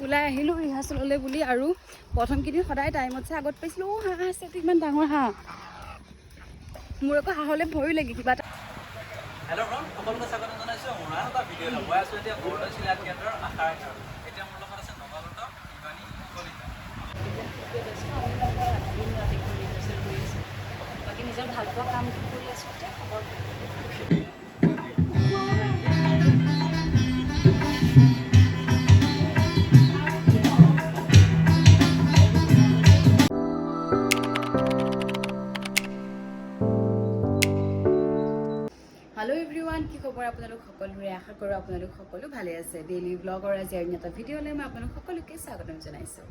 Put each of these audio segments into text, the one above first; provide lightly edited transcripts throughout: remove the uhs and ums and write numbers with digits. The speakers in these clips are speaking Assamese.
ওলাই আহিলোঁ ৰিহাৰ্চেললৈ বুলি আৰু প্ৰথমকেইদিন সদায় টাইমতছে আগত পাইছিলোঁ। হাঁহ আছে ইমান ডাঙৰ হাঁহ, মোৰ আকৌ হাঁহলৈ ভয়ো লাগে কিবা এটা। হেল্ল' ফ্ৰেণ্ড, সকলোকে স্বাগতম জনাইছোঁ মোৰ আন এটা ভিডিঅ'লৈ। মই আছোঁ এতিয়া বৰদৈচিলা থিয়েটাৰৰ আশাৰ ঘৰত। এতিয়া মোৰ লগত আছে নৱাগত ইমানী কলিতা। বাকী নিজৰ ভাল পোৱা কামটো কৰি আছোঁ এতিয়া খবৰ। হেল্ল' এভৰিৱান, কি খবৰ আপোনালোক সকলোৰে? আশা কৰোঁ আপোনালোক সকলো ভালে আছে। ডেইলি ব্লগৰ আজি অন্য এটা ভিডিঅ'লৈ মই আপোনালোক সকলোকে স্বাগতম জনাইছোঁ।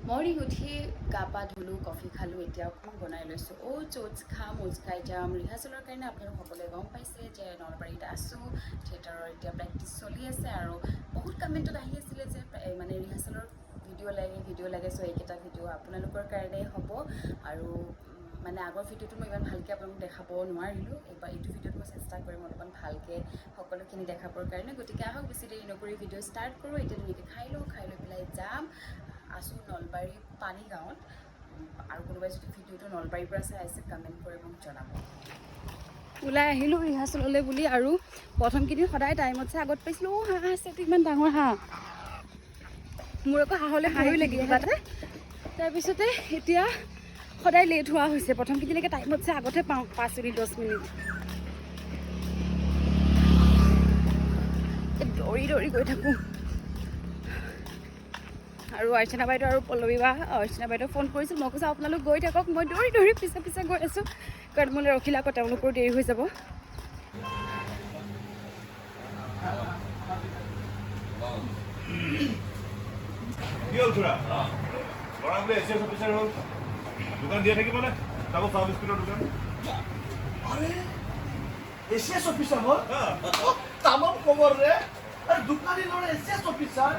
মৰ্ণিং উঠি গা পা ধুলোঁ, কফি খালোঁ, এতিয়া অকণমান বনাই লৈছোঁ। ওটছ খাম, ওটছ খাই যাম ৰিহাৰ্চেলৰ কাৰণে। আপোনালোক সকলোৱে গম পাইছে যে নলবাৰীত আছোঁ, থিয়েটাৰৰ এতিয়া প্ৰেক্টিচ চলি আছে আৰু বহুত কমেণ্টত আহি আছিলে যে মানে ৰিহাৰ্চেলৰ ভিডিঅ' লাগে চ' এইকেইটা ভিডিঅ' আপোনালোকৰ কাৰণেই হ'ব। আৰু মানে আগৰ ভিডিঅ'টো মই ইমান ভালকৈ আপোনালোকক দেখাব নোৱাৰিলোঁ। এইবাৰ এইটো ভিডিঅ'ত মই চেষ্টা কৰিম অলপমান ভালকৈ সকলোখিনি দেখাবৰ কাৰণে। গতিকে আহক বেছি দেৰি নকৰি ভিডিঅ' ষ্টাৰ্ট কৰোঁ। এতিয়া ধুনীয়াকৈ খাই লৈ পেলাই যাম। আছোঁ নলবাৰী পানীগাঁৱত, আৰু কোনোবাই যদি ভিডিঅ'টো নলবাৰীৰ পৰা চাই আছে কমেণ্ট কৰি মোক জনাব। ওলাই আহিলোঁ ৰিহাৰ্চেললৈ বুলি আৰু প্ৰথমকেইদিন সদায় টাইমতছে আগত পাইছিলোঁ। হাঁহ আছে ইমান ডাঙৰ হাঁহ, মোৰ আকৌ হাঁহলৈ ভয়ো লাগি কিবা এটা। তাৰপিছতে এতিয়া সদায় লেট হোৱা হৈছে। প্ৰথমকেইদিনলৈকে টাইমতছে আগতে পাওঁ 5 মিনিট 10 মিনিট। দৌৰি দৌৰি গৈ থাকোঁ। আৰু অৰ্চনা বাইদেউ আৰু পল্লৱী বা অৰ্চনা বাইদেউ ফোন কৰিছিল। মই কৈছোঁ আপোনালোক গৈ থাকক, মই দৌৰি দৌৰি পিছে পিছে গৈ আছোঁ, কাৰণ মোলৈ ৰখিলে আকৌ তেওঁলোকৰো দেৰি হৈ যাব। দোকান দিয়ে থাকিব নে? তাকো চাহ বিস্কুটৰ দোকান। আরে এসএস অফিসার হল তামাম খবর রে। আর দোকানি লড়ে এসএস অফিসার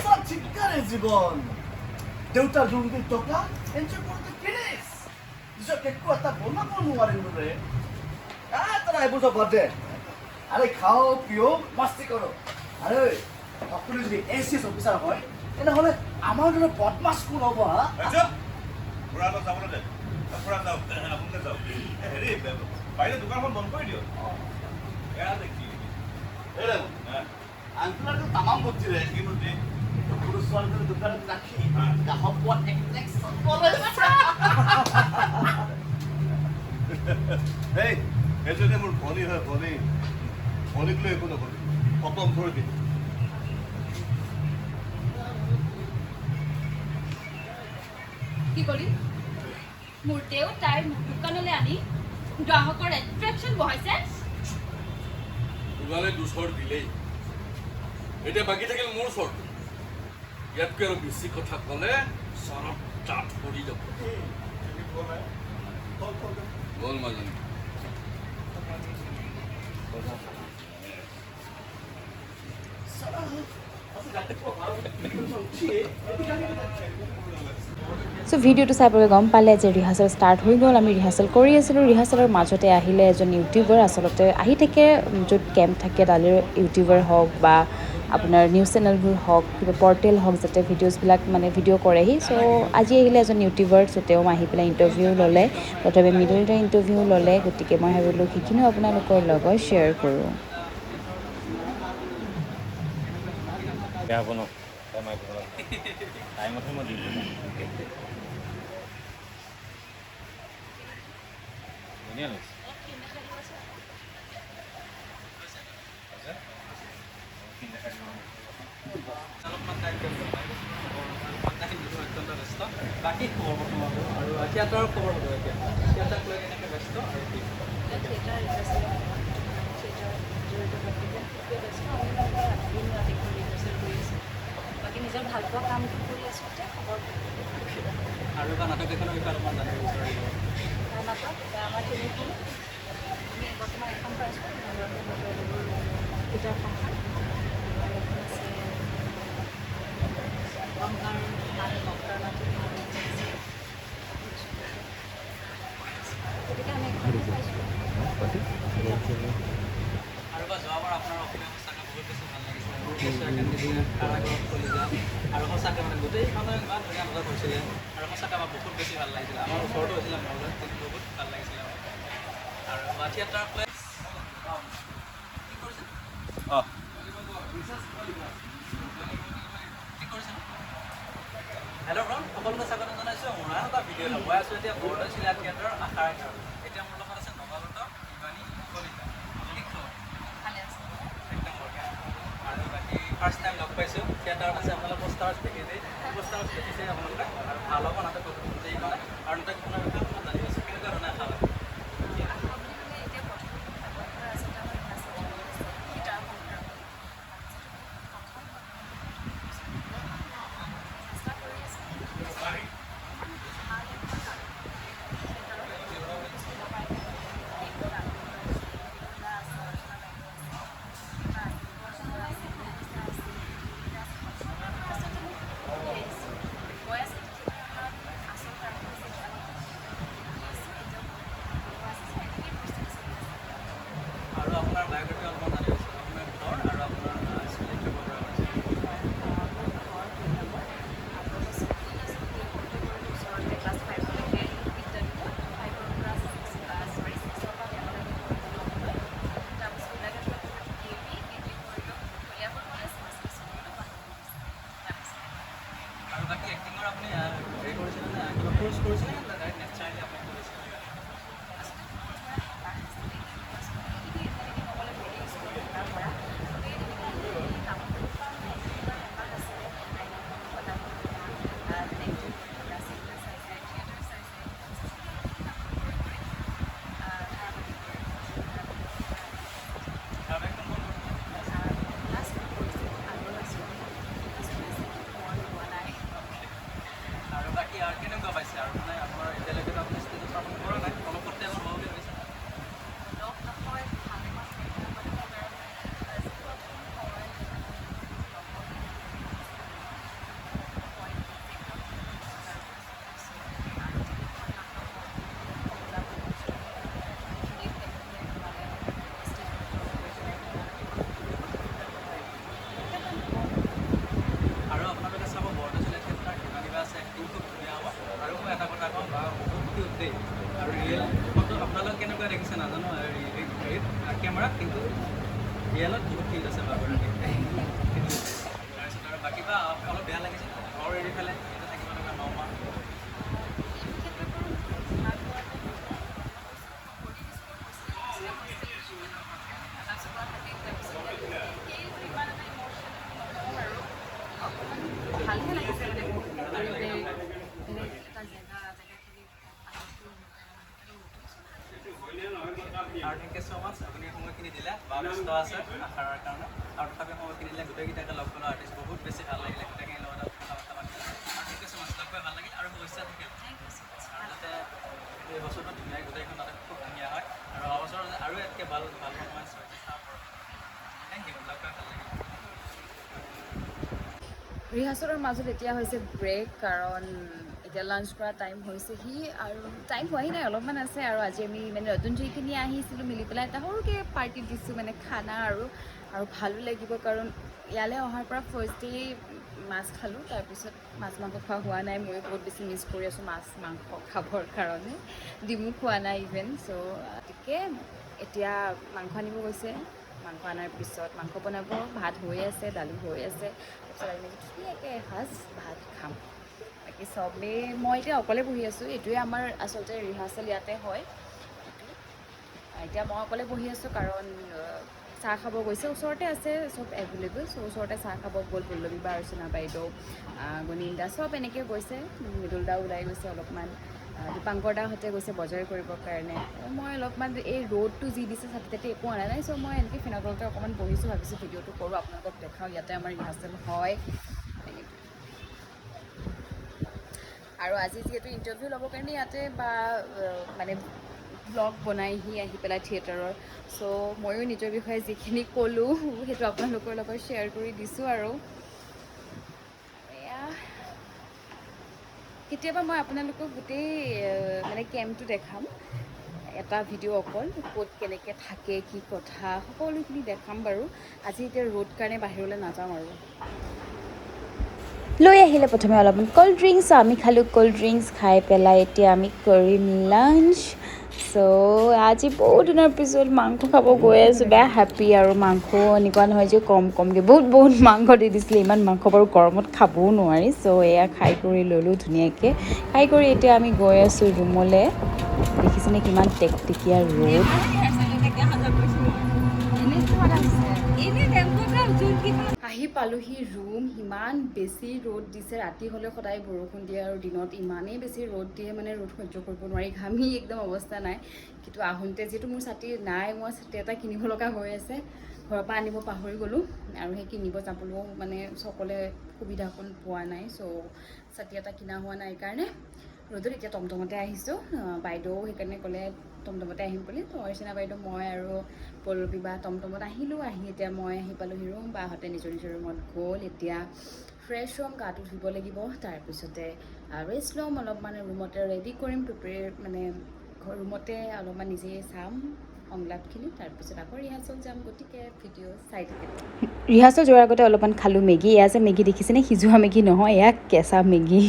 সব ঠিকঠাক জীবন দেউতা জুঙ্গি টকা এনজয় করতে ফিনিশ যে কেকু একটা বনাবো নোৱাৰিম ৰে। তাৰা এবোৰ সব বাদ দে। আৰে খাও পিও মাস্তি কৰো। আৰে আপুনি যদি এসএস অফিসাৰ হয় তেনেহলে আমাৰ দৰে বদমাছ কোন হ'ব? হা পুৰাণত যাবলৈ দে, পুৰা যাওক, আপোনালোকে যাওক। হেৰি বাইদেউ দোকানখন বন্ধ কৰি দিয়ক। এয়া দেখি আঙ্কুলাৰ তো তামাম বুদ্ধি ৰে। কি বুদ্ধি? পুৰুষ ছোৱালীৰ দোকানত ৰাখি গ্ৰাহক পোৱাত একনেক্সন কৰে। এই সেইটো মোৰ ভনী হয়, ভনী। ভনীক লৈ একো নকৰি খতম কৰি দিম। কি কৰি মোৰ দেউতাই দোকানলৈ আনি গ্ৰাহকৰ এট্ৰেকশ্যন বঢ়াইছে। তোমালে দুচৰ দিলেই, এতিয়া বাকী থাকিল মোৰ চৰটো। ইয়াতকৈ আৰু বেছি কথা ক'লে চৰক ডাঠ কৰি যাব। গ'ল মাজনী চ' ভিডিঅ'টো চাই পেলাই গম পালে যে ৰিহাৰ্চেল ষ্টাৰ্ট হৈ গ'ল। আমি ৰিহাৰ্চেল কৰি আছিলোঁ। ৰিহাৰ্চেলৰ মাজতে আহিলে এজন ইউটিউবাৰ। আচলতে আহি থাকে য'ত কেম্প থাকে তালৈ ইউটিউবাৰ হওক বা আপোনাৰ নিউজ চেনেলবোৰ হওক, কিবা পৰ্টেল হওক, যাতে ভিডিঅ'জবিলাক মানে ভিডিঅ' কৰেহি। চ' আজি আহিলে এজন ইউটিউবাৰ। চ' তেওঁ আহি পেলাই ইণ্টাৰভিউ ল'লে, প্ৰথমে মিডিলতে ইণ্টাৰভিউ ল'লে। গতিকে মই ভাবিলোঁ সেইখিনিও আপোনালোকৰ লগত শ্বেয়াৰ কৰোঁ। বেয়া হ'ব ন? টাইমতে মই দিম। ধুনীয়া লাগিছে। বাকী খবৰ প্ৰথম আৰু থিয়েটাৰৰ খবৰ হ'ব। এতিয়া থিয়েটাৰক লৈ কেনেকৈ ব্যস্ত আৰু কি বাকী নিজৰ ভাল পোৱা কামটো কৰি আছোঁ এতিয়া খবৰ। আৰু এটা নাটক এখনৰ বিষয়ে অলপমান জানিব বিচাৰিব। নাটক আমাৰ তেনেকৈ আমি বৰ্তমান এখন পাইছোঁ পূজাৰ সংসাৰ, আৰু এখন আছে গংগাৰ নাট ডক্টৰ নাট। গতিকে আমি এখন পাইছোঁ। আৰু বা যোৱাবাৰ আপোনাৰ অসমীয়া সঁচাকৈ বহুত বেছি ভাল লাগিছিলে। কাৰাগাৰত কলিজা আৰু সঁচাকৈ মানে গোটেইখনে ইমান ধুনীয়া নাটক হৈছিলে আৰু সঁচাকৈ আমাৰ বহুত বেছি ভাল লাগিছিলে আমাৰ ওচৰতো হৈছিলে মজা বহুত ভাল লাগিছিলে আৰু থিয়েটাৰ প্লে অঁ হেল্ল' ফ্ৰেণ্ড সকলোকে স্বাগতম জনাইছোঁ মোৰ আন এটা ভিডিঅ' লগাই আছোঁ এতিয়া বৰদৈচিলা থিয়েটাৰৰ আশাৰ ঘৰ এতিয়া মোৰ লগত আছে নৱাগত ইমানী কলিতা একদম বঢ়িয়া আৰু বাকী ফাৰ্ষ্ট টাইম লগ পাইছোঁ থিয়েটাৰত আছে আপোনালোকে পোষ্টাৰ্ছ দেখিছে পোষ্টাৰ্ছ দেখিছে আপোনালোকে আৰু ভাল হ'ব নাটক গোটেই মানে আৰু নাটকখনৰ বিষয়ে অকণমান জানিব আছোঁ কেনেকুৱা ধৰণে আশা হয় আৰু আপোনাৰ বায়'গ্ৰাফী অলপমান জানিব বিচাৰোঁ আপোনাৰ ঘৰ আৰু আপোনাৰ স্কুলিং কৰিব পৰা হৈছে আৰু বাকী এক্টিঙৰ আপুনি হেৰি কৰিছিলে নে কিবা কোৰ্চ কৰিছিলে নে ডাইৰেক্ট নেচাৰেলি আপুনি কৰিছিলে আৰু বাকী আৰু কেনেকুৱা পাইছে আৰু মানে আপোনাৰ এতিয়ালৈকে আপুনি ষ্টেজত পাৰফৰ্ম কৰা নাই অলপ প্ৰত্যাহ্বান হ'ব বুলি ভাবিছে আৰু আপোনালোকে চাব বৰদৈচিলা থিয়েটাৰ কিমান কিবা আছে এক্টিং খুব ধুনীয়া হ'ব আৰু মই এটা কথা কওঁ বা বহুত কিউট দেই আৰু ৰিয়েল ফটো আপোনালোকে কেনেকুৱা দেখিছে নাজানো হেৰিত কেমেৰাত কিন্তু ৰিয়েলত বহুত কিউট আছে বাগৰাকী তাৰপিছত আৰু বাকী বা অলপ বেয়া লাগিছে ঘৰ এৰি পেলাই ইয়াতে থাকিব লগা 9 মাহ ভালহে লাগিছে মানে এটা জেগাখিনি আৰু থেংক ইউ ছ' মাছ আপুনি সময়খিনি দিলে বা ব্যস্ত আছে আশাৰৰ কাৰণে আৰু তথাপি সময়খিনি দিলে গোটেইকেইটাকে লগ পালোঁ আৰ্টিষ্ট বহুত বেছি ভাল লাগিলে গোটেইখিনি লগত কথা বাৰ্তা পাতিলে আৰু থেংক ইউ ছ' মাছ লগ পাই ভাল লাগিল আৰু শুভেচ্ছা থাকিল আৰু যাতে এই বছৰটো ধুনীয়া গোটেইখন নাটক খুব ধুনীয়া হয় আৰু অহা বছৰ আৰু ইয়াতকৈ ভাল ভাল পাৰফৰ্মেঞ্চ হয় চাব পাৰোঁ থেংক ইউ লগ পাই ভাল লাগিল ৰিহাৰ্চেলৰ মাজত এতিয়া হৈছে ব্ৰেক কাৰণ এতিয়া লাঞ্চ কৰা টাইম হৈছেহি আৰু টাইম হোৱাই নাই অলপমান আছে আৰু আজি আমি মানে নতুন যিখিনি আহিছিলোঁ মিলি পেলাই এটা সৰুকৈ পাৰ্টি দিছোঁ মানে খানা আৰু ভালো লাগিব কাৰণ ইয়ালৈ অহাৰ পৰা ফাৰ্ষ্ট ডে মাছ খালোঁ তাৰপিছত মাছ মাংস খোৱা হোৱা নাই ময়ো বহুত বেছি মিছ কৰি আছোঁ মাছ মাংস খাবৰ কাৰণে ডিমো খোৱা নাই ইভেন চ' গতিকে এতিয়া মাংস আনিব গৈছে মাংস অনাৰ পিছত মাংস বনাব ভাত হৈ আছে দালি হৈ আছে তাৰপিছত আমি ধুনীয়াকৈ এসাঁজ ভাত খাম বাকী চবেই মই এতিয়া অকলে বহি আছোঁ এইটোৱে আমাৰ আচলতে ৰিহাৰ্চেল ইয়াতে হয় এতিয়া মই অকলে বহি আছোঁ কাৰণ চাহ খাব গৈছে ওচৰতে আছে চব এভেইলেবল চ' ওচৰতে চাহ খাব গ'ল পল্লৱী বা অৰ্চনা বাইদেউ গুণিন্দা চব এনেকৈ গৈছে মৃদুল দা ওলাই গৈছে অলপমান দীপাংকৰ দাহঁতে গৈছে বজাৰ কৰিবৰ কাৰণে মই অলপমান এই ৰ'দটো যি দিছে ছাতি তাতে একো অনা নাই চ' মই এনেকৈ ফেনৰ তলতে অকণমান বহিছোঁ ভাবিছোঁ ভিডিঅ'টো কৰোঁ আপোনালোকক দেখাওঁ ইয়াতে আমাৰ ৰিহাৰ্চেল হয় আৰু আজি যিহেতু ইণ্টাৰভিউ ল'বৰ কাৰণে ইয়াতে বা মানে ব্লগ বনাইহি আহি পেলাই থিয়েটাৰৰ চ' ময়ো নিজৰ বিষয়ে যিখিনি ক'লোঁ সেইটো আপোনালোকৰ লগত শ্বেয়াৰ কৰি দিছোঁ আৰু এয়া কেতিয়াবা মই আপোনালোকক গোটেই মানে কেম্পটো দেখাম এটা ভিডিঅ' অকল ক'ত কেনেকৈ থাকে কি কথা সকলোখিনি দেখাম বাৰু আজি এতিয়া ৰ'দ কাৰণে বাহিৰলৈ নাযাওঁ আৰু লৈ আহিলে প্ৰথমে অলপমান ক'ল্ড ড্ৰিংকছ আমি খালোঁ ক'ল্ড ড্ৰিংকছ খাই পেলাই এতিয়া আমি কৰিম লাঞ্চ চ' আজি বহুত দিনৰ পিছত মাংস খাব গৈ আছোঁ বেয়া হেপ্পী আৰু মাংস এনেকুৱা নহয় যে কমকৈ বহুত মাংস দি দিছিলে ইমান মাংস বাৰু গৰমত খাবও নোৱাৰি চ' এয়া খাই কৰি ল'লোঁ ধুনীয়াকৈ খাই কৰি এতিয়া আমি গৈ আছোঁ ৰুমলৈ দেখিছেনে কিমান টেকটেকীয়া ৰ'দ আহি পালোহি ৰুম ইমান বেছি ৰ'দ দিছে ৰাতি হ'লে সদায় বৰষুণ দিয়ে আৰু দিনত ইমানেই বেছি ৰ'দ দিয়ে মানে ৰ'দ সহ্য কৰিব নোৱাৰি ঘামি একদম অৱস্থা নাই কিন্তু আহোঁতে যিহেতু মোৰ ছাতি নাই মই ছাতি এটা কিনিব লগা হৈ আছে ঘৰৰ পৰা আনিব পাহৰি গ'লোঁ আৰু সেই কিনিব যাবলৈও মানে সকলোৱে সুবিধাকণ পোৱা নাই চ' ছাতি এটা কিনা হোৱা নাই কাৰণে ৰ'দত এতিয়া টমটমতে আহিছোঁ বাইদেউ সেইকাৰণে ক'লে টমটমতে আহিম বুলি তো অৰ্চনা বাইদেউ মই আৰু পল্লৱী বা টমটমত আহিলোঁ আহি এতিয়া মই আহি পালোহি ৰুম বাহঁতে নিজৰ ৰুমত গ'ল এতিয়া ফ্ৰেছ হ'ম গাটো ধুব লাগিব তাৰপিছতে ৰেষ্ট ল'ম অলপমান ৰুমতে ৰেডি কৰিম মানে ৰুমতে অলপমান নিজে চাম সংলাপখিনি তাৰপিছত আকৌ ৰিহাৰ্চেল যাম গতিকে ভিডিঅ' চাই থাকিম ৰিহাৰ্চেল যোৱাৰ আগতে অলপমান খালোঁ মেগী এয়া যে মেগী দেখিছেনে সিজোৱা মেগী নহয় এয়া কেঁচা মেগী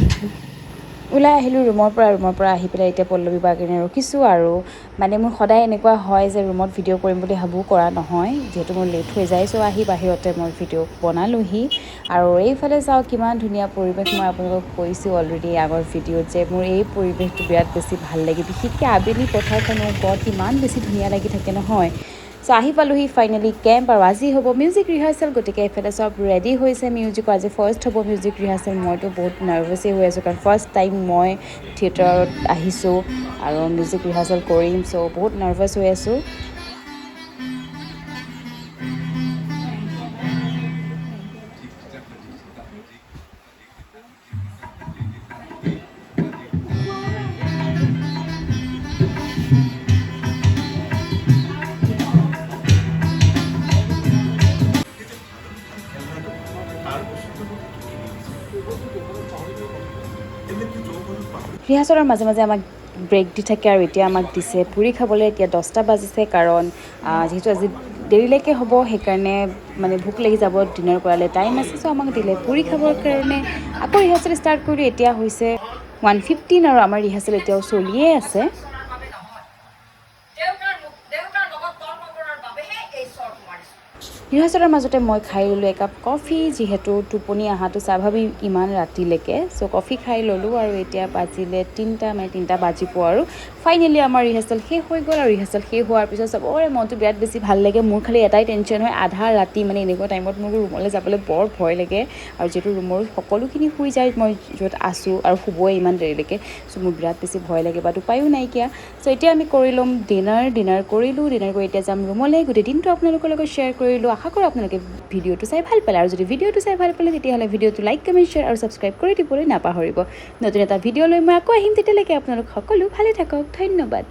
ওলাই আহিলোঁ ৰুমৰ পৰা আহি পেলাই এতিয়া পল্লৱী বাৰ কাৰণে ৰখিছোঁ আৰু মানে মোৰ সদায় এনেকুৱা হয় যে ৰুমত ভিডিঅ' কৰিম বুলি ভাবোঁ কৰা নহয় যিহেতু মোৰ লেট হৈ যায় চ' আহি বাহিৰতে মই ভিডিঅ' বনালোহি আৰু এইফালে চাওঁ কিমান ধুনীয়া পৰিৱেশ মই আপোনালোকক কৈছোঁ অলৰেডি আগৰ ভিডিঅ'ত যে মোৰ এই পৰিৱেশটো বিৰাট বেছি ভাল লাগে বিশেষকৈ আবেলি পথাৰখনো গত ইমান বেছি ধুনীয়া লাগি থাকে নহয় চ' আহি পালোহি ফাইনেলি কেম্প আৰু আজি হ'ব মিউজিক ৰিহাৰ্চেল গতিকে এইফালে চব ৰেডি হৈছে মিউজিকো আজি ফাৰ্ষ্ট হ'ব মিউজিক ৰিহাৰ্চেল মইতো বহুত নাৰ্ভাছেই হৈ আছোঁ কাৰণ ফাৰ্ষ্ট টাইম মই থিয়েটাৰত আহিছোঁ আৰু মিউজিক ৰিহাৰ্চেল কৰিম চ' বহুত নাৰ্ভাছ হৈ আছোঁ ৰিহাৰ্চেলৰ মাজে মাজে আমাক ব্ৰেক দি থাকে আৰু এতিয়া আমাক দিছে পুৰি খাবলৈ এতিয়া 10টা বাজিছে কাৰণ যিহেতু আজি দেৰিলৈকে হ'ব সেইকাৰণে মানে ভোক লাগি যাব ডিনাৰ কৰালে টাইম আছে চ' আমাক দিলে পুৰি খাবৰ কাৰণে আকৌ ৰিহাৰ্চেল ষ্টাৰ্ট কৰি এতিয়া হৈছে 1:15 আৰু আমাৰ ৰিহাৰ্চেল এতিয়াও চলিয়ে আছে ৰিহাৰ্চেলৰ মাজতে মই খাই ল'লোঁ একাপ কফি যিহেতু টোপনি অহাটো স্বাভাৱিক ইমান ৰাতিলৈকে চ' কফি খাই ল'লোঁ আৰু এতিয়া বাজিলে 3টা বাজিব আৰু ফাইনেলি আমাৰ ৰিহাৰ্চেল শেষ হৈ গ'ল আৰু ৰিহাৰ্চেল শেষ হোৱাৰ পিছত চবৰে মনটো বিৰাট বেছি ভাল লাগে মোৰ খালি এটাই টেনশ্যন হয় আধা ৰাতি মানে এনেকুৱা টাইমত মোৰ ৰুমলৈ যাবলৈ বৰ ভয় লাগে আৰু যিহেতু ৰুমৰ সকলোখিনি শুই যায় মই য'ত আছোঁ আৰু শুবই ইমান দেৰিলৈকে চ' মোৰ বিৰাট বেছি ভয় লাগে বাট উপায়ো নাইকিয়া চ' এতিয়া আমি কৰি ল'ম ডিনাৰ কৰিলোঁ ডিনাৰ কৰি এতিয়া যাম ৰুমলৈ গোটেই দিনটো আপোনালোকৰ লগত শ্বেয়াৰ কৰিলোঁ আশা কৰোঁ আপোনালোকে ভিডিঅ'টো চাই ভাল পালে আৰু যদি ভিডিঅ'টো চাই ভাল পালে তেতিয়াহ'লে ভিডিঅ'টো লাইক কমেণ্ট শ্বেয়াৰ আৰু ছাবস্ক্ৰাইব কৰি দিবলৈ নাপাহৰিব নতুন এটা ভিডিঅ' লৈ মই আকৌ আহিম তেতিয়ালৈকে আপোনালোক সকলো ভালে থাকক ধন্যবাদ